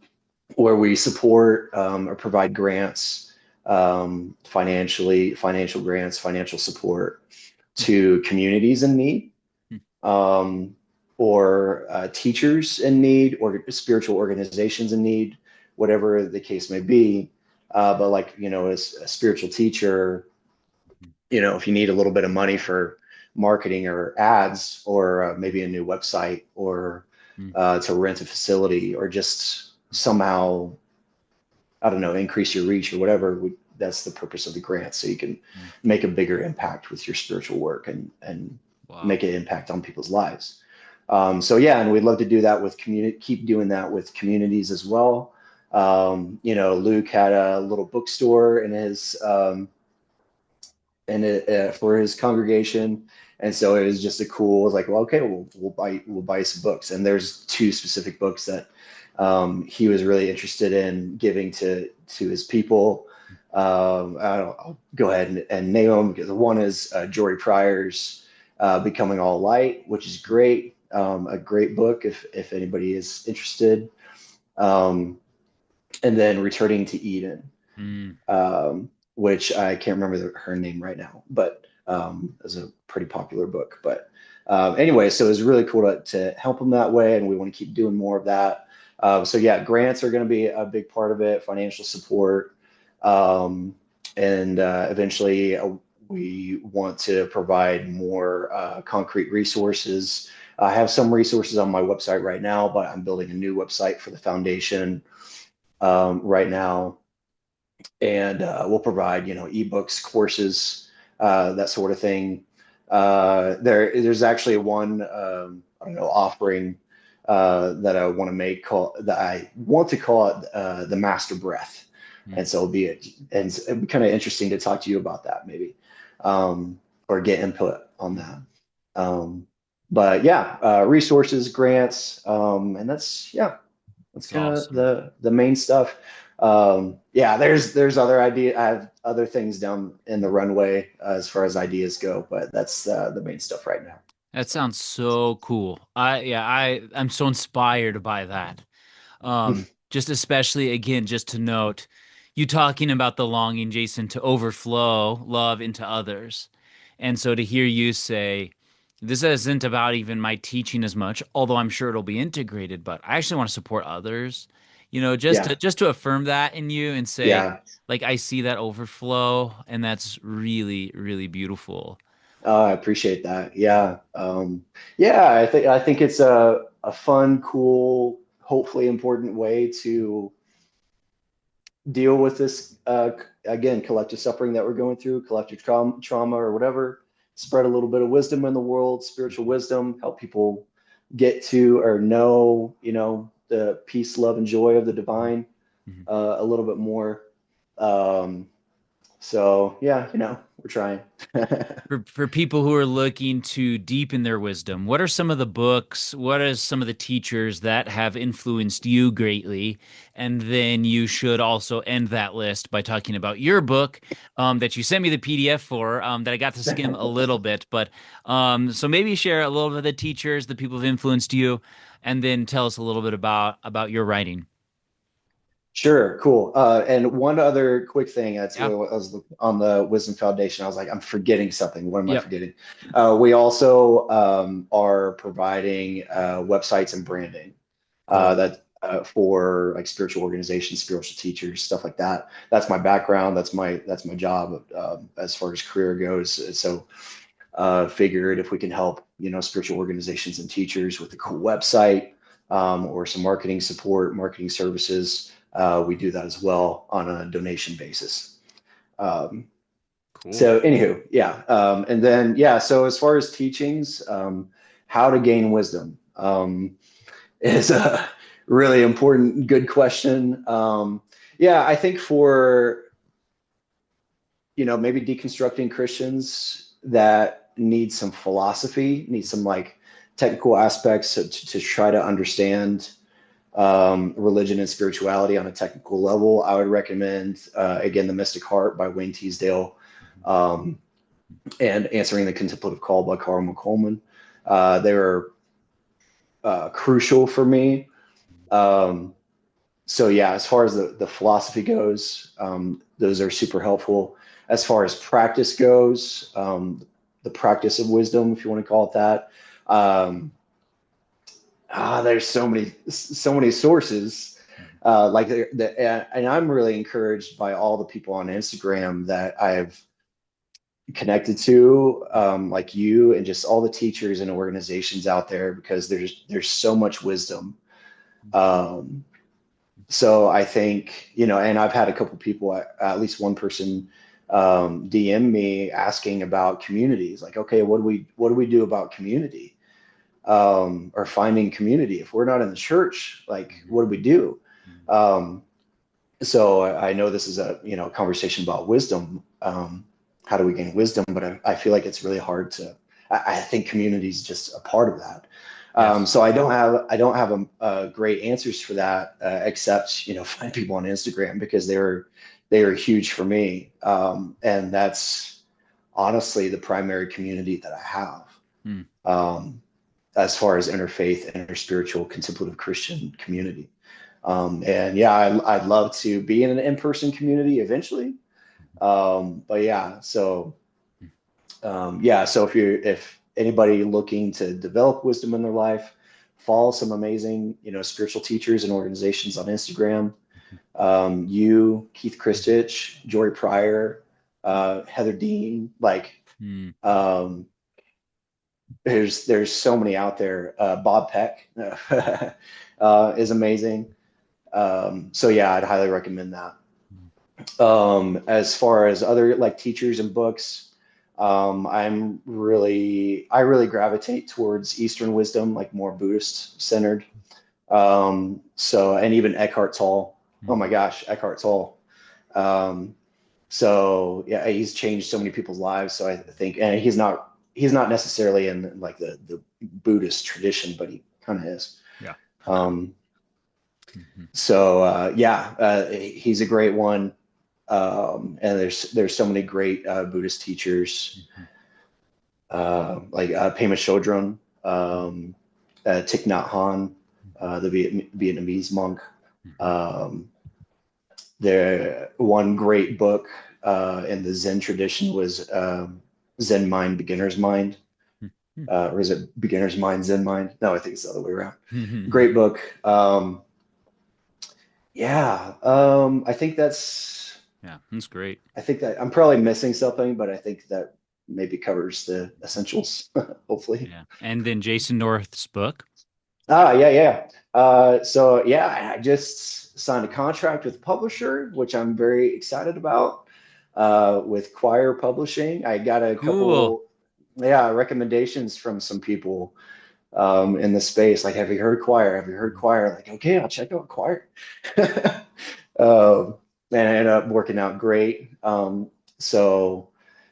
where we support or provide grants, financial grants, financial support mm, to communities in need, mm, um, or teachers in need, or spiritual organizations in need, whatever the case may be. But like, as a spiritual teacher, if you need a little bit of money for marketing or ads, or maybe a new website, or mm, to rent a facility, or just somehow, I don't know, increase your reach or whatever, that's the purpose of the grant. So you can mm. make a bigger impact with your spiritual work, and Wow. make an impact on people's lives. So yeah, and we'd love to do that with community, keep doing that with communities as well. Luke had a little bookstore in his for his congregation. And so it was just it was like, well, okay, we'll buy some books. And there's two specific books that he was really interested in giving to his people. I'll go ahead and name them, because one is Jory Pryor's Becoming All Light, which is great. A great book if anybody is interested. Um, and then Returning to Eden, Mm, which I can't remember her name right now, but is a pretty popular book. But anyway, so it was really cool to help them that way, and we want to keep doing more of that. So yeah, grants are going to be a big part of it, financial support, um, and eventually we want to provide more concrete resources. I have some resources on my website right now, but I'm building a new website for the foundation right now, and we'll provide ebooks, courses, that sort of thing. There's actually one I don't know, offering that I want to make, call it the Master Breath. mm. And so it'd be kind of interesting to talk to you about that, maybe, or get input on that. Um, but yeah, resources, grants, and that's It's kind of awesome. the main stuff. Yeah, there's other idea. I have other things down in the runway as far as ideas go, but that's the main stuff right now. That sounds so cool. I'm so inspired by that. Just especially again, just to note, you talking about the longing, Jason, to overflow love into others. And so to hear you say, this isn't about even my teaching as much, although I'm sure it'll be integrated, but I actually want to support others. Just to Yeah, just to affirm that in you and say, yeah. like I see that overflow, and that's really, really beautiful. I appreciate that. Yeah, yeah. I think it's a fun, cool, hopefully important way to deal with this, again, collective suffering that we're going through, collective trauma or whatever. Spread a little bit of wisdom in the world, spiritual wisdom, help people get to or know, the peace, love, and joy of the divine Mhm. a little bit more. Um, so yeah, we're trying. For people who are looking to deepen their wisdom, what are some of the books? What are some of the teachers that have influenced you greatly? And then you should also end that list by talking about your book that you sent me the PDF for, that I got to skim a little bit. But so maybe share a little bit of the teachers, the people who've influenced you, and then tell us a little bit about your writing. Sure, cool. And one other quick thing, that's Yeah. what I was on the Wisdom Foundation. I was like, I'm forgetting something. What am I Yep. forgetting? We also are providing websites and branding Cool. that for like spiritual organizations, spiritual teachers, stuff like that. That's my background. That's my job as far as career goes. So figured if we can help, spiritual organizations and teachers with a cool website, or some marketing support, marketing services, we do that as well on a donation basis. Um, Cool. so, anywho, yeah. And then, yeah, so as far as teachings, how to gain wisdom is a really important, good question. Yeah, I think for maybe deconstructing Christians that need some philosophy, need some like technical aspects to try to understand religion and spirituality on a technical level, I would recommend, again, The Mystic Heart by Wayne Teasdale, um, and Answering the Contemplative Call by Carl McColman. They were crucial for me. Um, so yeah, as far as the philosophy goes, those are super helpful. As far as practice goes, the practice of wisdom, if you want to call it that, um, there's so many sources. And I'm really encouraged by all the people on Instagram that I've connected to, like you, and just all the teachers and organizations out there, because there's so much wisdom. Um, so I think, and I've had a couple people, at least one person, DM me asking about communities. Like, okay, what do we do about community, or finding community? If we're not in the church, like, what do we do? Um, so I know this is a conversation about wisdom. How do we gain wisdom? But I feel like it's really hard to. I think community is just a part of that. Yes. So I don't have great answers for that, except find people on Instagram, because they were huge for me, and that's honestly the primary community that I have, Mm. um, as far as interfaith, interspiritual, contemplative Christian community. And yeah, I'd love to be in an in-person community eventually. But yeah, so if anybody looking to develop wisdom in their life, follow some amazing, spiritual teachers and organizations on Instagram. You, Keith Christich, Jory Pryor, Heather Dean, like, Mm. um, there's so many out there. Bob Peck is amazing. So yeah, I'd highly recommend that. As far as other like teachers and books, I really gravitate towards Eastern wisdom, like more Buddhist centered. And even Eckhart Tolle. Oh my gosh, Eckhart Tolle. Um, so yeah, he's changed so many people's lives. So I think, and he's not necessarily in like the Buddhist tradition, but he kind of is. Yeah. Um, Mhm. so yeah, he's a great one. And there's so many great Buddhist teachers, Mhm. like Pema Chodron, Thich Nhat Hanh, the Vietnamese monk. Mhm. Um, there one great book in the Zen tradition was Zen Mind, Beginner's Mind, Mhm. or is it Beginner's Mind, Zen Mind? No, I think it's the other way around. Mhm. Great book. Yeah, I think that's Yeah, that's great. I think that I'm probably missing something, but I think that maybe covers the essentials, hopefully. Yeah. And then Jason North's book. Yeah, yeah. So yeah, I just signed a contract with a publisher, which I'm very excited about. With Choir Publishing, I got a Cool. couple, yeah, recommendations from some people in the space. Like, have you heard Choir? Have you heard Choir? Like, okay, I'll check out Choir. And it ended up working out great. So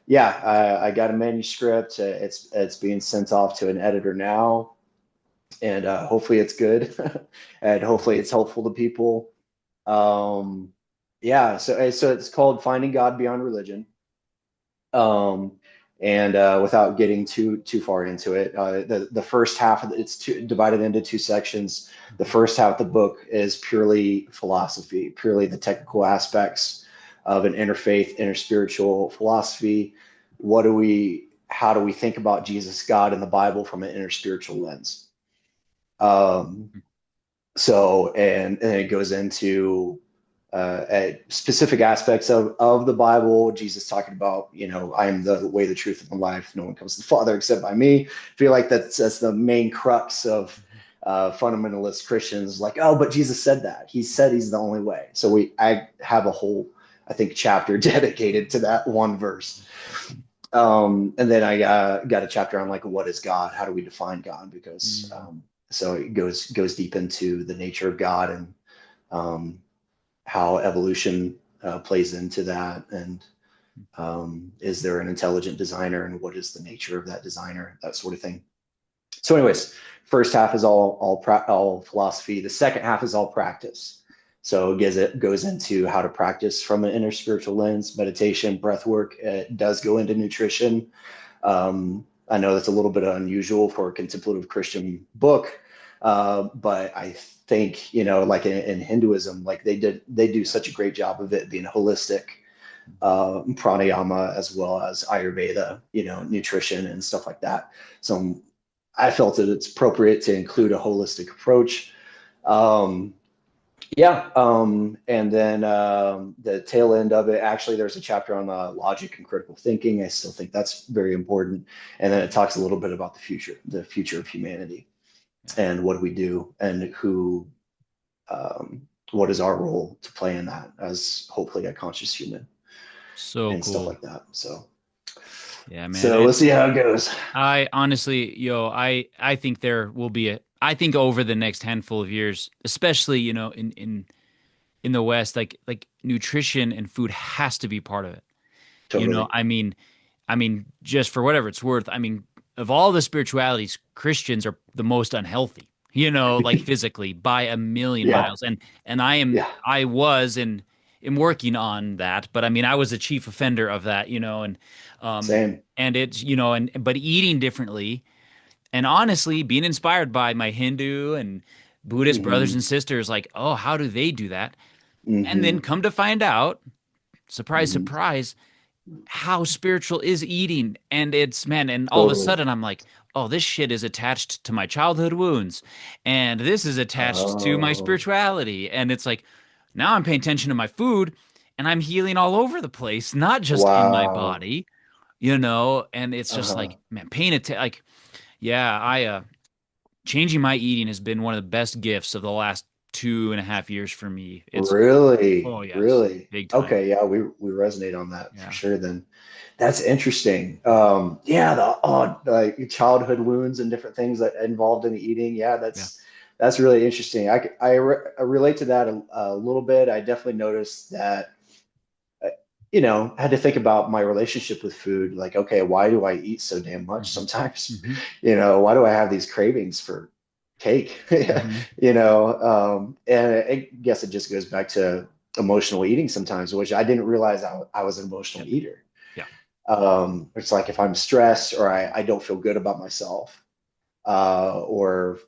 yeah, I got a manuscript. It's being sent off to an editor now, and hopefully it's good, and hopefully it's helpful to people. Um, yeah, so it's called Finding God Beyond Religion. Um, and without getting too far into it, the first half of it's divided into two sections. The first half of the book is purely philosophy, purely the technical aspects of an interfaith, interspiritual philosophy. How do we think about Jesus, God, in the Bible from an interspiritual lens? Um, and it goes into specific aspects of the Bible. Jesus talking about, I am the way, the truth, and the life. No one comes to the Father except by me. I feel like that's the main crux of fundamentalist Christians. Like, oh, but Jesus said that. He said he's the only way. So I have a whole, I think, chapter dedicated to that one verse. And then I got a chapter on like, what is God? How do we define God? Because Mhm. so it goes deep into the nature of God, and um, how evolution plays into that, and is there an intelligent designer, and what is the nature of that designer, that sort of thing. So, anyways, first half is all philosophy. The second half is all practice. So it goes into how to practice from an inner spiritual lens, meditation, breath work. It does go into nutrition. I know that's a little bit unusual for a contemplative Christian book, but I think like in Hinduism, like they do such a great job of it being holistic, pranayama as well as Ayurveda, nutrition and stuff like that. So I felt that it's appropriate to include a holistic approach. Um, yeah, and then the tail end of it, actually, there's a chapter on logic and critical thinking. I still think that's very important. And then it talks a little bit about the future of humanity, Yeah. and what do we do, and what is our role to play in that as hopefully a conscious human So and stuff cool. like that. So, Yeah, man. so we'll see how it goes. I honestly, I think there will be I think over the next handful of years, especially, in the West, like nutrition and food has to be part of it. Totally. Just for whatever it's worth, of all the spiritualities, Christians are the most unhealthy, like physically by a million Yeah, miles. And yeah, I was and am working on that, but I was a chief offender of that, um, same. and it's, but eating differently and honestly being inspired by my Hindu and Buddhist brothers Hmm. and sisters, like, oh, how do they do that? And then Hmm. come to find out, surprise, Hmm. surprise, how spiritual is eating. And it's, man, and all of a Totally. sudden I'm like, oh, this shit is attached to my childhood wounds. And this is attached to my Oh, spirituality. And it's like, now I'm paying attention to my food and I'm healing all over the place, not just in my wow. body, and it's just Uh-huh. like, man, paying attention. Like, yeah, changing my eating has been one of the best gifts of the last 2.5 years for me. It's, Really? oh, yes, Really? big time. Okay, yeah, we resonate on that for Yeah. sure then. That's interesting. Yeah, like childhood wounds and different things that involved in eating. Yeah, Yeah. that's really interesting. I relate to that a little bit. I definitely noticed that uh, I had to think about my relationship with food. Like, okay, why do I eat so damn much Hmm. sometimes? Hmm. Why do I have these cravings for cake? Hmm. And I guess it just goes back to emotional eating sometimes, which I didn't realize I was an Yeah. emotional eater. Yeah. It's like if I'm stressed or I don't feel good about myself, or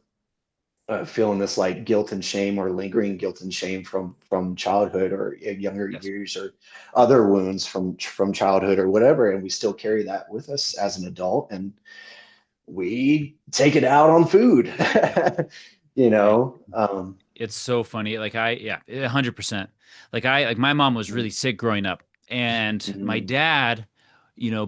feeling this like guilt and shame or lingering guilt and shame from childhood or younger Yes. years or other wounds from childhood or whatever, and we still carry that with us as an adult, and we take it out on food. Yeah. you Hey, know it's so funny. Like yeah, 100%. Like my mom was really sick growing up, and my mhm, dad,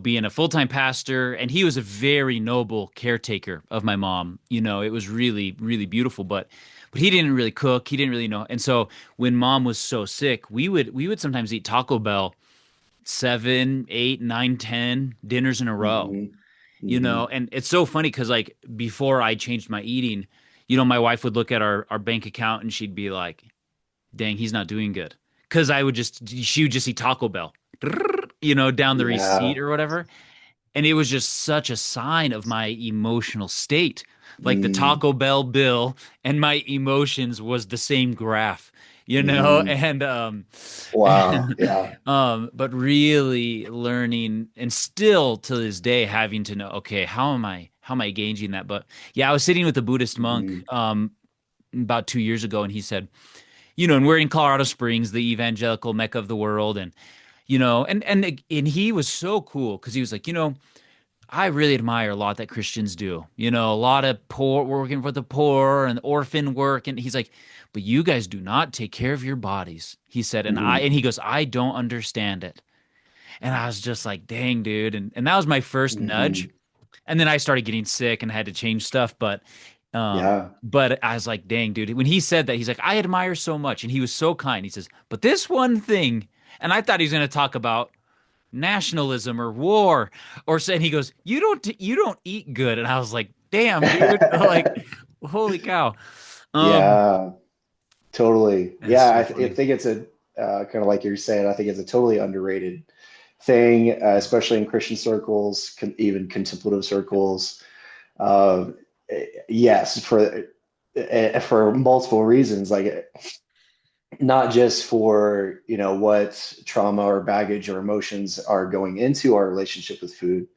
being a full-time pastor, and he was a very noble caretaker of my mom. It was really, really beautiful, but he didn't really cook. He didn't really know. And so when mom was so sick, we would sometimes eat Taco Bell 7, 8, 9, 10 dinners in a row. mhm, mhm. And it's so funny because like before I changed my eating, my wife would look at our bank account and she'd be like, dang, he's not doing good. Because she would just see Taco Bell, down the receipt Yeah. or whatever. And it was just such a sign of my emotional state. Like the Mm, Taco Bell bill and my emotions was the same graph, mhm. and Wow. Yeah. but really learning and still to this day having to know, okay, how am I gauging that? But yeah, I was sitting with a Buddhist monk Mhm, about 2 years ago, and he said, and we're in Colorado Springs, the evangelical mecca of the world, and and he was so cool because he was like, I really admire a lot that Christians do. A lot of poor working for the poor and orphan work. And he's like, but you guys do not take care of your bodies. He said, mhm, and he goes, I don't understand it. And I was just like, dang, dude. And that was my first nudge. mhm. And then I started getting sick and had to change stuff. Yeah. But I was like, dang, dude. When he said that, he's like, I admire so much. And he was so kind. He says, but this one thing, and I thought he was going to talk about nationalism or war or saying, he goes, you don't eat good. And I was like, damn, dude. Like, holy cow. um Yeah. Totally. that's Yeah, so I funny. think it's a kind of like you're saying. I think it's a totally underrated thing, Yeah. especially in Christian circles, even contemplative circles. Uh, yes, for multiple reasons, like not just for, what trauma or baggage or emotions are going into our relationship with food,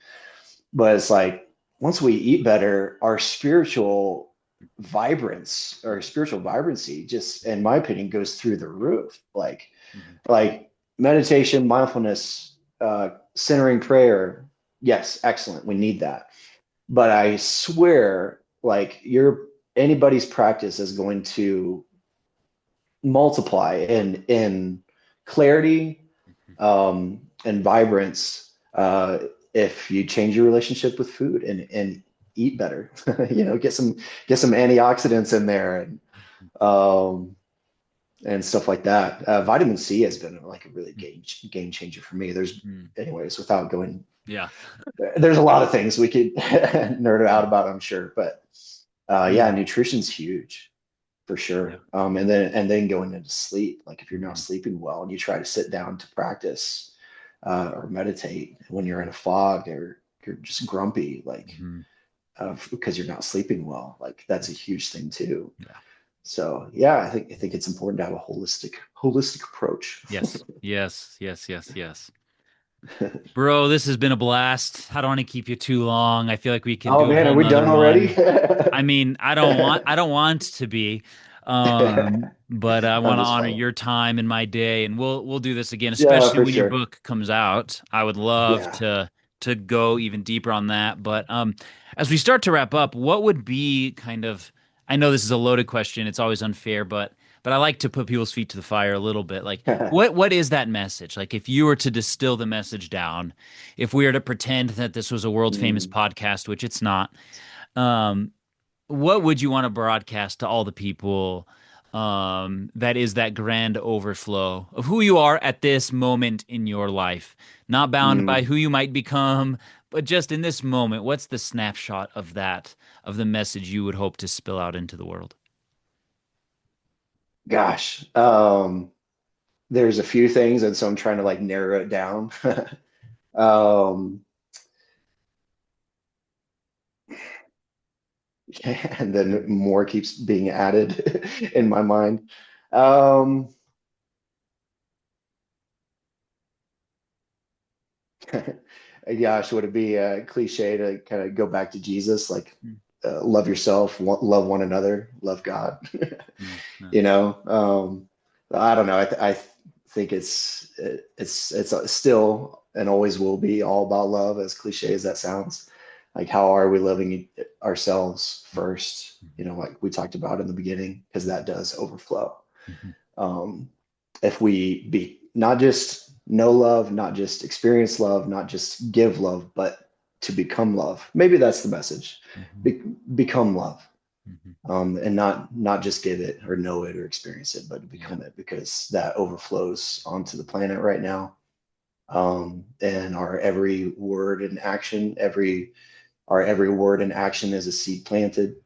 but it's like once we eat better, our spiritual vibrancy just, in my opinion, goes through the roof. Mhm. Like meditation, mindfulness, centering prayer. Yes, excellent. We need that. But I swear, like anybody's practice is going to multiply in clarity, and vibrance, if you change your relationship with food and eat better. Get some antioxidants in there, um, and stuff like that. Vitamin C has been like a really game changer for me. Mhm. Anyways, without going, Yeah. there's a lot of things we could nerd out about, I'm sure, but yeah, Mhm. nutrition's huge for Yeah. sure. And then going into sleep, like if you're not Mhm. sleeping well and you try to sit down to practice, or meditate when you're in a fog, or you're just grumpy, like, Mhm. because you're not sleeping well, like that's a Yes. huge thing too. Yeah. So yeah, I think it's important to have a holistic approach. Yes. Yes. Yes. Yes. Yes. Bro, this has been a blast. I don't want to keep you too long. I feel like we could Oh do a man, are whole we done nother already? one. I mean, I don't want to be. But I I'm want to just honor playing. your time in my day, and we'll do this again, Yeah, especially for when your sure. book comes out. I would love Yeah. to go even deeper on that. But as we start to wrap up, what would be kind of, I know this is a loaded question, it's always unfair, but I like to put people's feet to the fire a little bit. Like what is that message? Like if you were to distill the message down, if we were to pretend that this was a world famous Mm, podcast, which it's not, um, what would you want to broadcast to all the people, that is that grand overflow of who you are at this moment in your life, not bound by mm. who you might become, but just in this moment, what's the snapshot of that, of the message you would hope to spill out into the world? Gosh. There's a few things, and so I'm trying to like narrow it down. Um, and then more keeps being added in my mind. Um, Gosh, would it be a cliche to kind of go back to Jesus, like, Mm, love yourself, love one another, love God? no. You know, I don't know. I think it's still and always will be all about love, as cliche as that sounds. Like, how are we living ourselves first? Like we talked about in the beginning, because that does overflow. Mhm, Um, if we be not just know love, not just experience love, not just give love, but to become love. Maybe that's the message. mhm, Be- Become love, mhm. and not just give it or know it or experience it, but to Yeah. become it, because that overflows onto the planet right now. And our every word and action is a seed planted.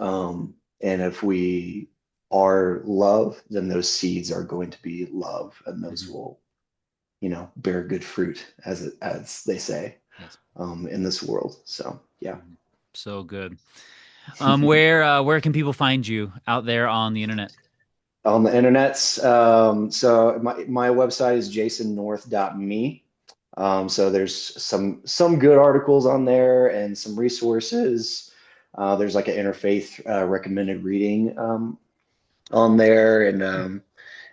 Mhm, And if we are love, then those seeds are going to be love, and those mhm. will, bear good fruit, as they say, Yes. in this world. So yeah. Mhm. So good. Where can people find you out there on the internet? On the internets. So my website is jasonnorth.me. So there's some good articles on there and some resources. There's like an interfaith, recommended reading, on there, and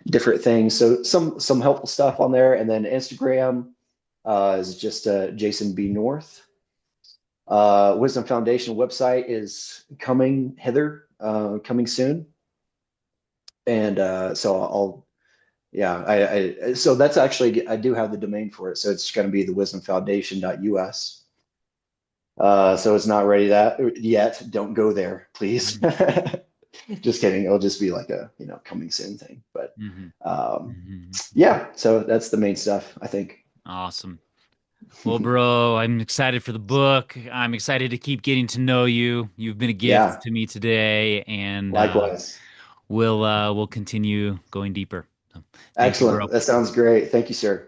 different things. So some helpful stuff on there. And then Instagram, is just, Jason B. North. Wisdom Foundation website is coming soon. And so yeah, so that's actually, I do have the domain for it. So it's going to be the wisdomfoundation.us. So it's not ready that yet. Don't go there, please. Mhm, Just kidding. It'll just be like a, coming soon thing. But mhm, mhm. yeah, so that's the main stuff, I think. Awesome. Well, bro, I'm excited for the book. I'm excited to keep getting to know you. You've been a gift Yeah, to me today, and likewise. we'll continue going deeper. So, thank you, bro. Excellent. That sounds great. Thank you, sir.